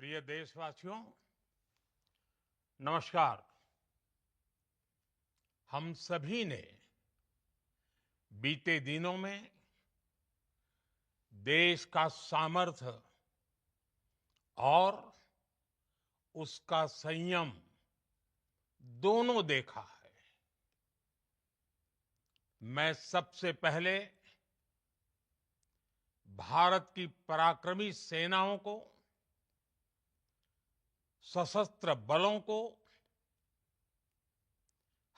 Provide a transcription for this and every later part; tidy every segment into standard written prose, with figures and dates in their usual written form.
प्रिय देशवासियों, नमस्कार। हम सभी ने बीते दिनों में देश का सामर्थ्य और उसका संयम दोनों देखा है। मैं सबसे पहले भारत की पराक्रमी सेनाओं को, सशस्त्र बलों को,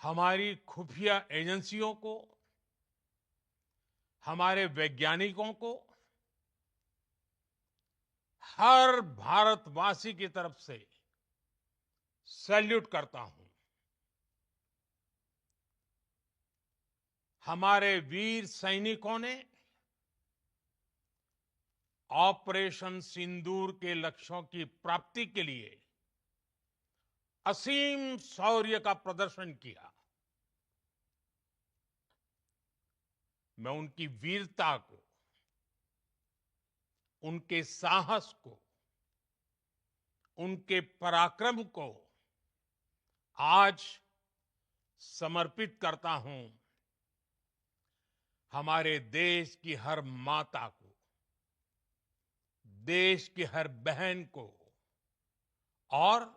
हमारी खुफिया एजेंसियों को, हमारे वैज्ञानिकों को, हर भारतवासी की तरफ से सैल्यूट करता हूं। हमारे वीर सैनिकों ने ऑपरेशन सिंदूर के लक्ष्यों की प्राप्ति के लिए असीम शौर्य का प्रदर्शन किया। मैं उनकी वीरता को, उनके साहस को, उनके पराक्रम को आज समर्पित करता हूं हमारे देश की हर माता को, देश की हर बहन को और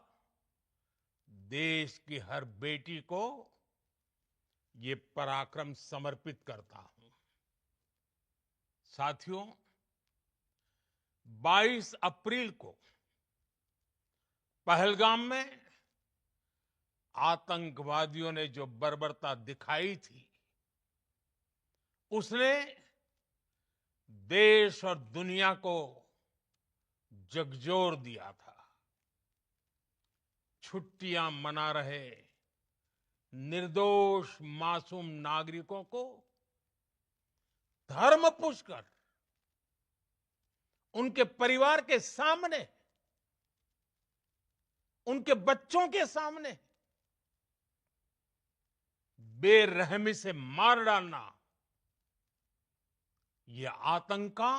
देश की हर बेटी को ये पराक्रम समर्पित करता हूं। साथियों, 22 अप्रैल को पहलगाम में आतंकवादियों ने जो बर्बरता दिखाई थी, उसने देश और दुनिया को झकझोर दिया था। छुट्टियां मना रहे निर्दोष मासूम नागरिकों को धर्म पूछकर उनके परिवार के सामने, उनके बच्चों के सामने बेरहमी से मार डालना, यह आतंक का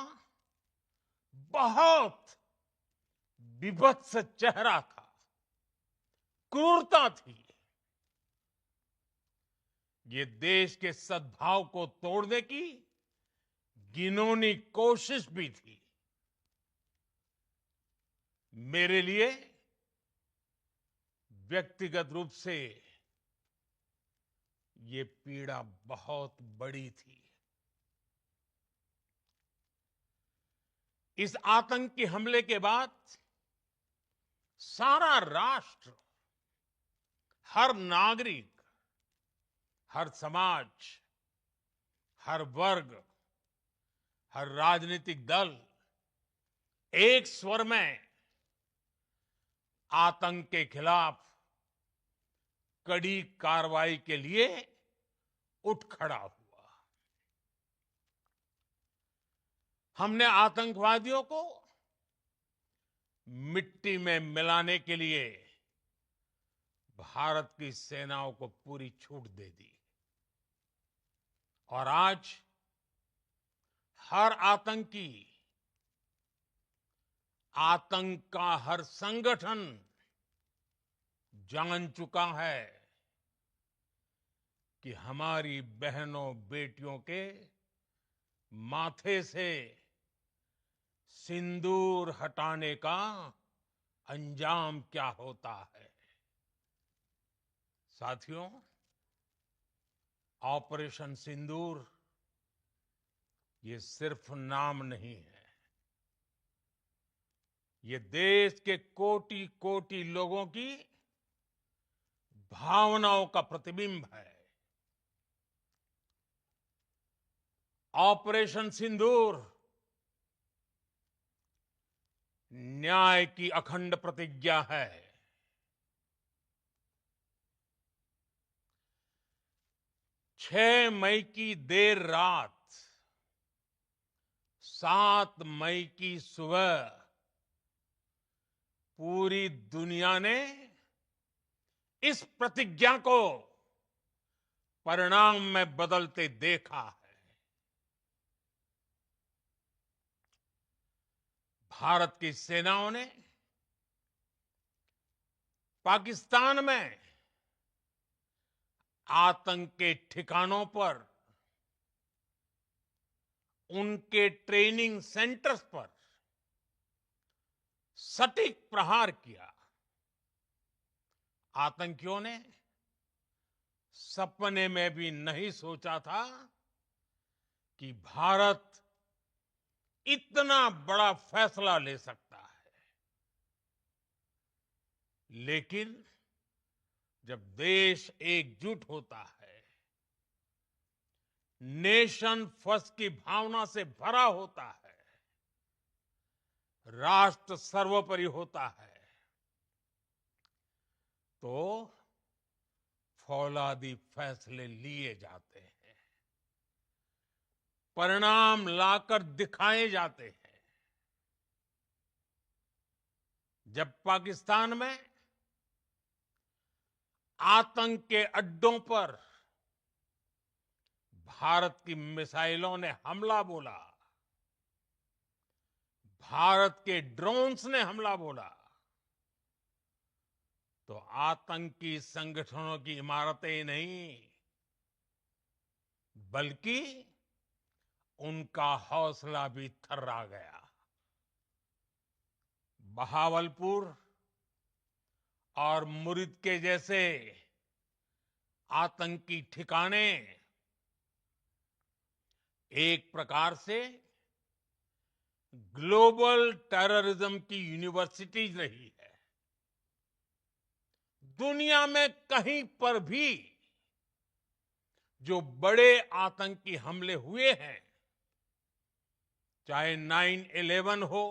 बहुत विभत्स चेहरा था, क्रूरता थी। ये देश के सद्भाव को तोड़ने की घिनौनी कोशिश भी थी। मेरे लिए व्यक्तिगत रूप से ये पीड़ा बहुत बड़ी थी। इस आतंकी हमले के बाद सारा राष्ट्र, हर नागरिक, हर समाज, हर वर्ग, हर राजनीतिक दल एक स्वर में आतंक के खिलाफ कड़ी कार्रवाई के लिए उठ खड़ा हुआ। हमने आतंकवादियों को मिट्टी में मिलाने के लिए भारत की सेनाओं को पूरी छूट दे दी और आज हर आतंकी, आतंक का हर संगठन जान चुका है कि हमारी बहनों बेटियों के माथे से सिंदूर हटाने का अंजाम क्या होता है। साथियों, ऑपरेशन सिंदूर ये सिर्फ नाम नहीं है, ये देश के कोटि कोटि लोगों की भावनाओं का प्रतिबिंब है। ऑपरेशन सिंदूर न्याय की अखंड प्रतिज्ञा है। 6 मई की देर रात, 7 मई की सुबह पूरी दुनिया ने इस प्रतिज्ञा को परिणाम में बदलते देखा है। भारत की सेनाओं ने पाकिस्तान में आतंक के ठिकानों पर, उनके ट्रेनिंग सेंटर्स पर सटीक प्रहार किया। आतंकियों ने सपने में भी नहीं सोचा था कि भारत इतना बड़ा फैसला ले सकता है। लेकिन जब देश एकजुट होता है, नेशन फर्स्ट की भावना से भरा होता है, राष्ट्र सर्वोपरि होता है, तो फौलादी फैसले लिए जाते हैं, परिणाम लाकर दिखाए जाते हैं। जब पाकिस्तान में आतंक के अड्डों पर भारत की मिसाइलों ने हमला बोला, भारत के ड्रोन्स ने हमला बोला, तो आतंकी संगठनों की इमारतें नहीं, बल्कि उनका हौसला भी थर्रा गया। बहावलपुर और मुरिद के जैसे आतंकी ठिकाने एक प्रकार से ग्लोबल टेररिज्म की यूनिवर्सिटीज रही है। दुनिया में कहीं पर भी जो बड़े आतंकी हमले हुए हैं, चाहे 9/11 हो,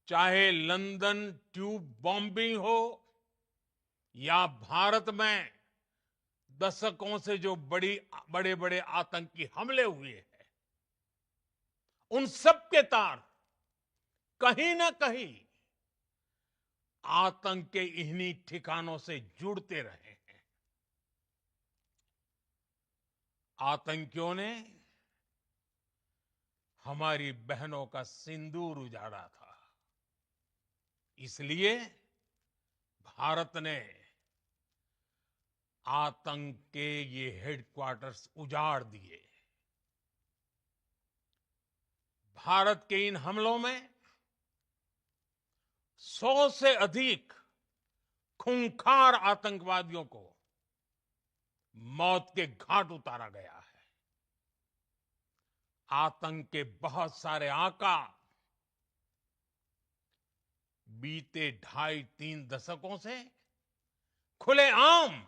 चाहे लंदन ट्यूब बॉम्बिंग हो, या भारत में दशकों से जो बड़े बड़े आतंकी हमले हुए हैं, उन सब के तार कहीं ना कहीं आतंक के इन्हीं ठिकानों से जुड़ते रहे हैं। आतंकियों ने हमारी बहनों का सिंदूर उजाड़ा था, इसलिए भारत ने आतंक के ये हेडक्वार्टर्स उजाड़ दिए। भारत के इन हमलों में 100 से अधिक खूंखार आतंकवादियों को मौत के घाट उतारा गया है। आतंक के बहुत सारे आका बीते 2.5-3 दशकों से खुलेआम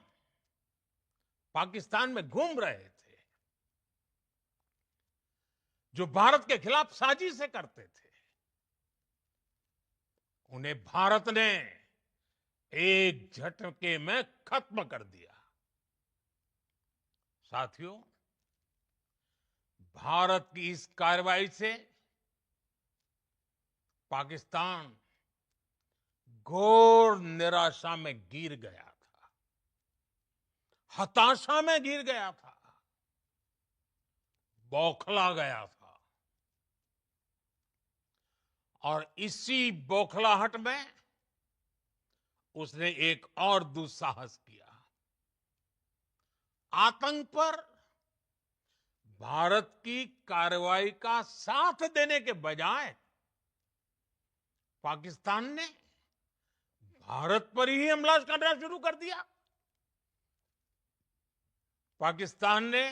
पाकिस्तान में घूम रहे थे, जो भारत के खिलाफ साजिशें करते थे। उन्हें भारत ने एक झटके में खत्म कर दिया। साथियों, भारत की इस कार्रवाई से पाकिस्तान घोर निराशा में गिर गया था, हताशा में गिर गया था, बौखला गया था। और इसी बौखलाहट में उसने एक और दुस्साहस किया। आतंक पर भारत की कार्रवाई का साथ देने के बजाय पाकिस्तान ने भारत पर ही हमला करना शुरू कर दिया। पाकिस्तान ने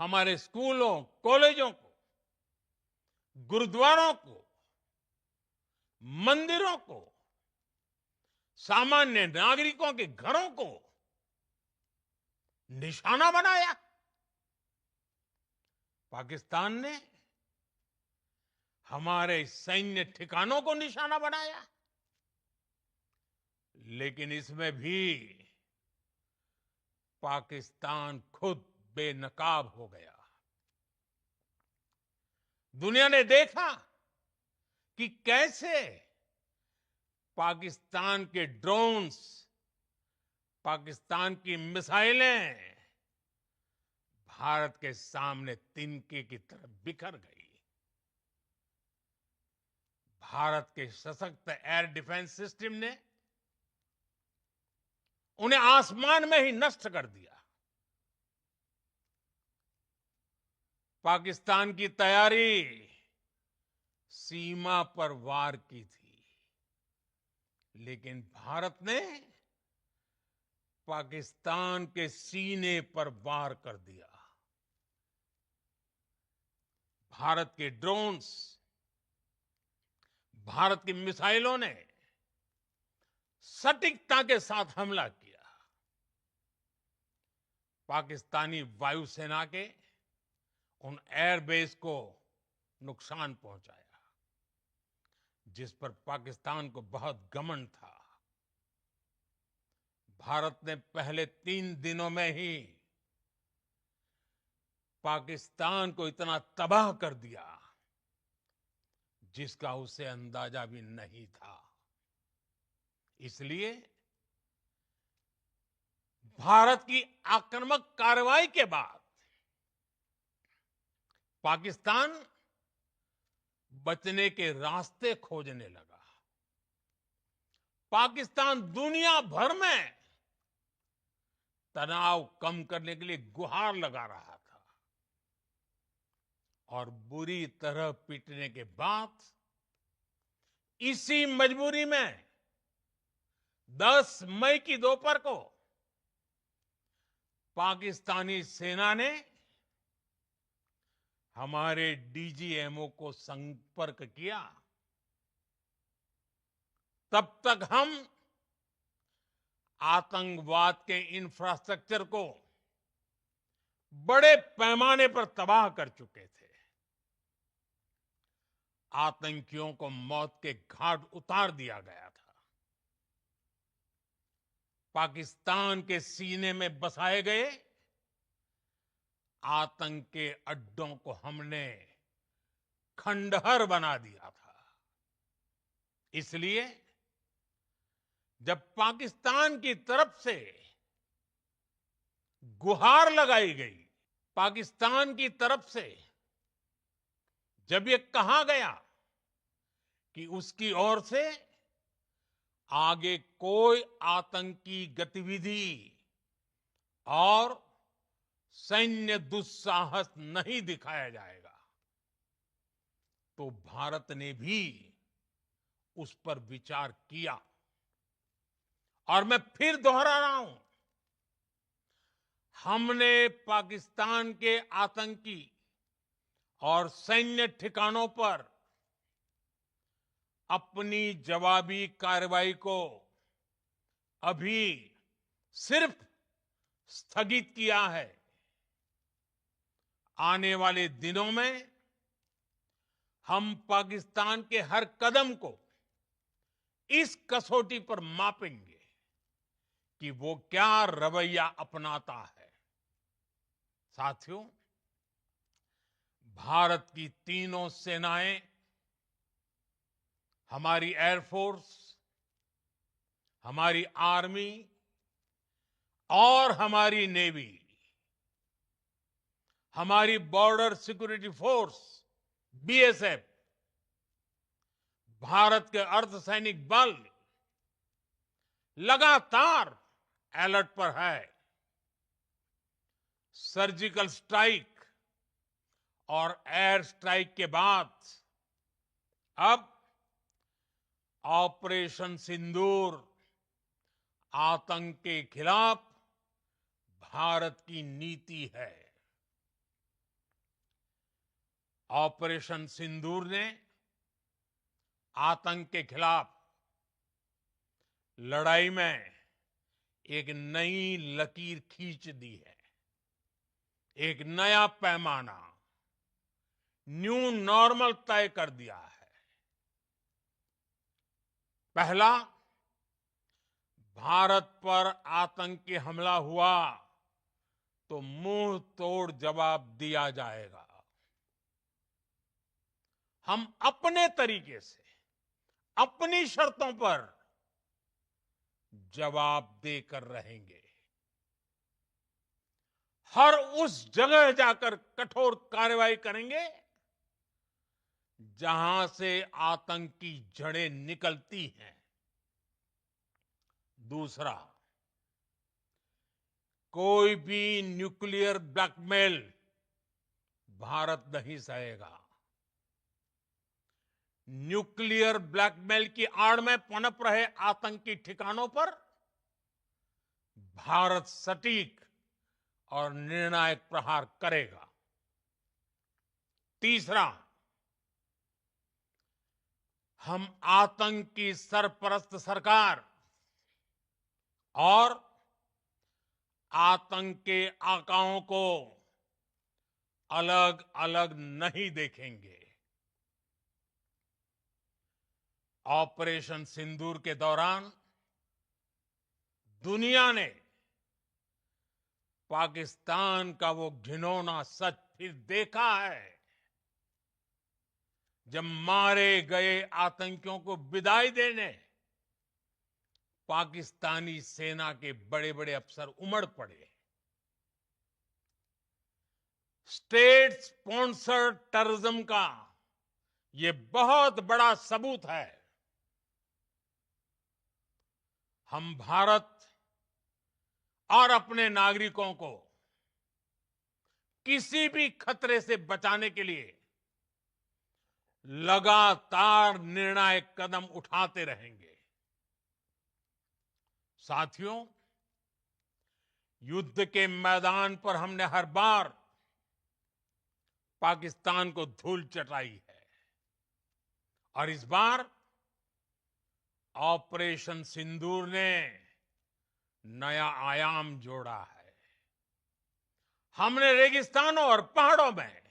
हमारे स्कूलों, कॉलेजों को, गुरुद्वारों को, मंदिरों को, सामान्य नागरिकों के घरों को निशाना बनाया। पाकिस्तान ने हमारे सैन्य ठिकानों को निशाना बनाया। लेकिन इसमें भी पाकिस्तान खुद बेनकाब हो गया। दुनिया ने देखा कि कैसे पाकिस्तान के ड्रोन्स, पाकिस्तान की मिसाइलें भारत के सामने तिनके की तरह बिखर गई। भारत के सशक्त एयर डिफेंस सिस्टम ने उन्हें आसमान में ही नष्ट कर दिया। पाकिस्तान की तैयारी सीमा पर वार की थी, लेकिन भारत ने पाकिस्तान के सीने पर वार कर दिया। भारत के ड्रोन्स, भारत की मिसाइलों ने सटीकता के साथ हमला किया। पाकिस्तानी वायुसेना के उन एयरबेस को नुकसान पहुंचाया, जिस पर पाकिस्तान को बहुत घमंड था। भारत ने पहले 3 दिनों में ही पाकिस्तान को इतना तबाह कर दिया जिसका उसे अंदाजा भी नहीं था। इसलिए भारत की आक्रामक कार्रवाई के बाद पाकिस्तान बचने के रास्ते खोजने लगा। पाकिस्तान दुनिया भर में तनाव कम करने के लिए गुहार लगा रहा था, और बुरी तरह पीटने के बाद इसी मजबूरी में 10 मई की दोपहर को पाकिस्तानी सेना ने हमारे डीजीएमओ को संपर्क किया। तब तक हम आतंकवाद के इंफ्रास्ट्रक्चर को बड़े पैमाने पर तबाह कर चुके थे। आतंकियों को मौत के घाट उतार दिया गया था। पाकिस्तान के सीने में बसाए गए आतंक के अड्डों को हमने खंडहर बना दिया था। इसलिए जब पाकिस्तान की तरफ से गुहार लगाई गई, पाकिस्तान की तरफ से जब ये कहा गया कि उसकी ओर से आगे कोई आतंकी गतिविधि और सैन्य दुस्साहस नहीं दिखाया जाएगा, तो भारत ने भी उस पर विचार किया। और मैं फिर दोहरा रहा हूं, हमने पाकिस्तान के आतंकी और सैन्य ठिकानों पर अपनी जवाबी कार्रवाई को अभी सिर्फ स्थगित किया है। आने वाले दिनों में हम पाकिस्तान के हर कदम को इस कसौटी पर मापेंगे कि वो क्या रवैया अपनाता है। साथियों, भारत की तीनों सेनाएं, हमारी एयरफोर्स, हमारी आर्मी और हमारी नेवी, हमारी border security force BSF, Bharat के अर्धसैनिक बल लगातार अलर्ट पर है। सर्जिकल स्ट्राइक और एयर स्ट्राइक के बाद अब ऑपरेशन सिंदूर आतंक के खिलाफ भारत की नीति है। ऑपरेशन सिंदूर ने आतंक के खिलाफ लड़ाई में एक नई लकीर खींच दी है, एक नया पैमाना, न्यू नॉर्मल तय कर दिया है। पहला, भारत पर आतंकी हमला हुआ तो मुंह तोड़ जवाब दिया जाएगा। हम अपने तरीके से, अपनी शर्तों पर जवाब देकर रहेंगे। हर उस जगह जाकर कठोर कार्रवाई करेंगे जहां से आतंक की जड़ें निकलती हैं। दूसरा, कोई भी न्यूक्लियर ब्लैकमेल भारत नहीं सहेगा। न्यूक्लियर ब्लैकमेल की आड़ में पनप रहे आतंकी ठिकानों पर भारत सटीक और निर्णायक प्रहार करेगा। तीसरा, हम आतंक की सरपरस्त सरकार और आतंक के आकाओं को अलग अलग नहीं देखेंगे। ऑपरेशन सिंदूर के दौरान दुनिया ने पाकिस्तान का वो घिनौना सच फिर देखा है, जब मारे गए आतंकियों को विदाई देने पाकिस्तानी सेना के बड़े बड़े अफसर उमड़ पड़े। स्टेट स्पॉन्सर्ड टेररिज्म का ये बहुत बड़ा सबूत है। हम भारत और अपने नागरिकों को किसी भी खतरे से बचाने के लिए लगातार निर्णायक कदम उठाते रहेंगे। साथियों, युद्ध के मैदान पर हमने हर बार पाकिस्तान को धूल चटाई है और इस बार ऑपरेशन सिंदूर ने नया आयाम जोड़ा है। हमने रेगिस्तानों और पहाड़ों में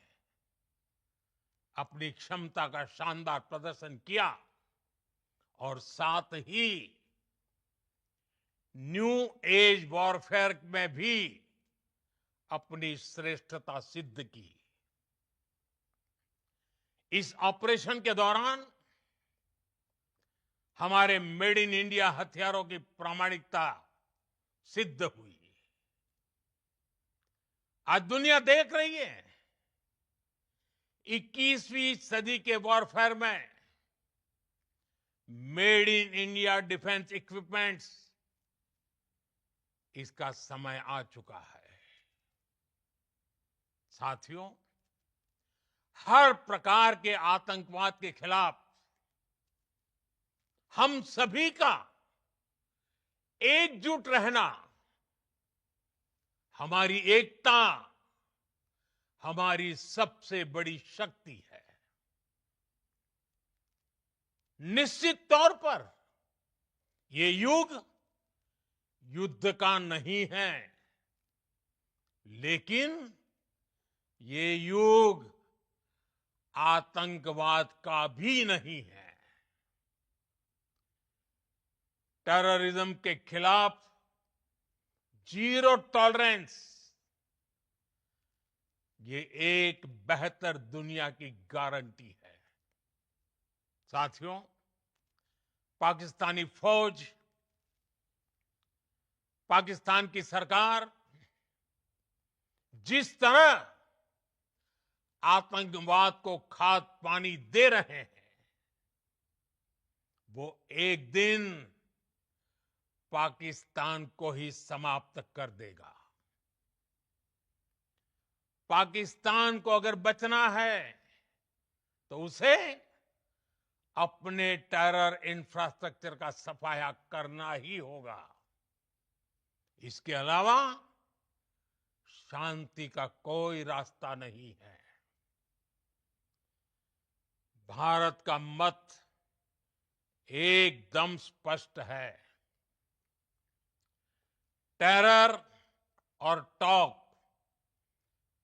अपनी क्षमता का शानदार प्रदर्शन किया और साथ ही न्यू एज वॉरफेयर में भी अपनी श्रेष्ठता सिद्ध की। इस ऑपरेशन के दौरान हमारे मेड इन इंडिया हथियारों की प्रामाणिकता सिद्ध हुई। आज दुनिया देख रही है 21वीं सदी के वॉरफेयर में made in India defence equipments, इसका समय आ चुका है। साथियों, हर प्रकार के आतंकवाद के खिलाफ हम सभी का एकजुट रहना हमारी एकता, हमारी सबसे बड़ी शक्ति है। निश्चित तौर पर ये युग युद्ध का नहीं है, लेकिन ये युग आतंकवाद का भी नहीं है। टेररिज्म के खिलाफ जीरो टॉलरेंस, ये एक बेहतर दुनिया की गारंटी है। साथियों, पाकिस्तानी फौज, पाकिस्तान की सरकार जिस तरह आतंकवाद को खाद पानी दे रहे हैं, वो एक दिन पाकिस्तान को ही समाप्त कर देगा। पाकिस्तान को अगर बचना है तो उसे अपने टेरर इंफ्रास्ट्रक्चर का सफाया करना ही होगा। इसके अलावा शांति का कोई रास्ता नहीं है। भारत का मत एकदम स्पष्ट है। टेरर और टॉक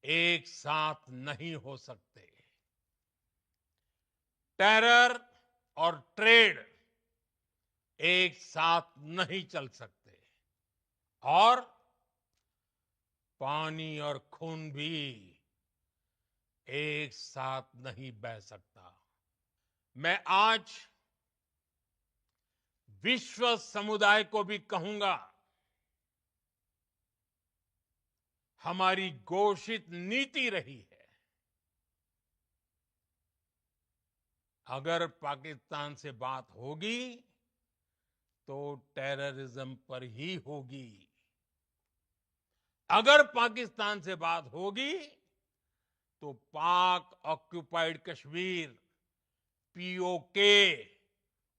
एक साथ नहीं हो सकते। टेरर और ट्रेड एक साथ नहीं चल सकते और पानी और खून भी एक साथ नहीं बह सकता। मैं आज विश्व समुदाय को भी कहूंगा, हमारी घोषित नीति रही है अगर पाकिस्तान से बात होगी तो टेररिज्म पर ही होगी। अगर पाकिस्तान से बात होगी तो पाक ऑक्युपाइड कश्मीर पीओके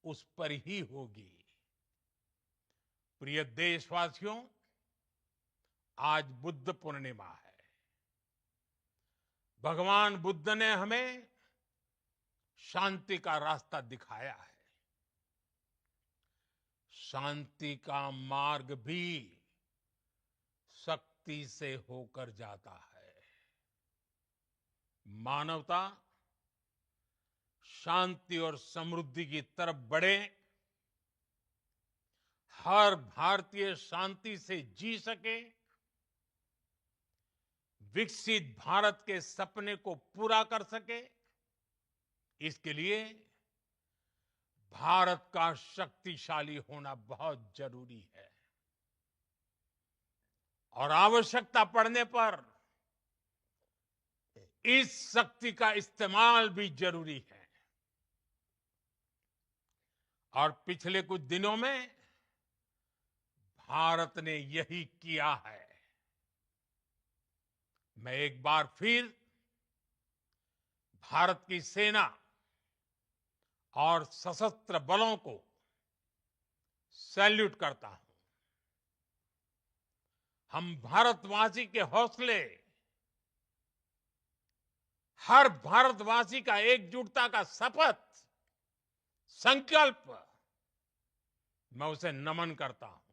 उस पर ही होगी। प्रिय देशवासियों, आज बुद्ध पूर्णिमा है। भगवान बुद्ध ने हमें शांति का रास्ता दिखाया है। शांति का मार्ग भी शक्ति से होकर जाता है। मानवता शांति और समृद्धि की तरफ बढ़े, हर भारतीय शांति से जी सके, विकसित भारत के सपने को पूरा कर सके, इसके लिए भारत का शक्तिशाली होना बहुत जरूरी है। और आवश्यकता पड़ने पर इस शक्ति का इस्तेमाल भी जरूरी है। और पिछले कुछ दिनों में भारत ने यही किया है। मैं एक बार फिर भारत की सेना और सशस्त्र बलों को सैल्यूट करता हूं। हम भारतवासी के हौसले, हर भारतवासी का एकजुटता का शपथ, संकल्प, मैं उसे नमन करता हूं।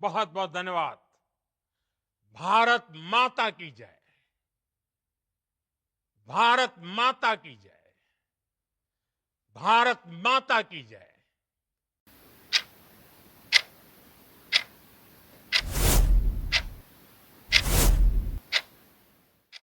बहुत बहुत धन्यवाद। भारत माता की जय। भारत माता की जय। भारत माता की जय।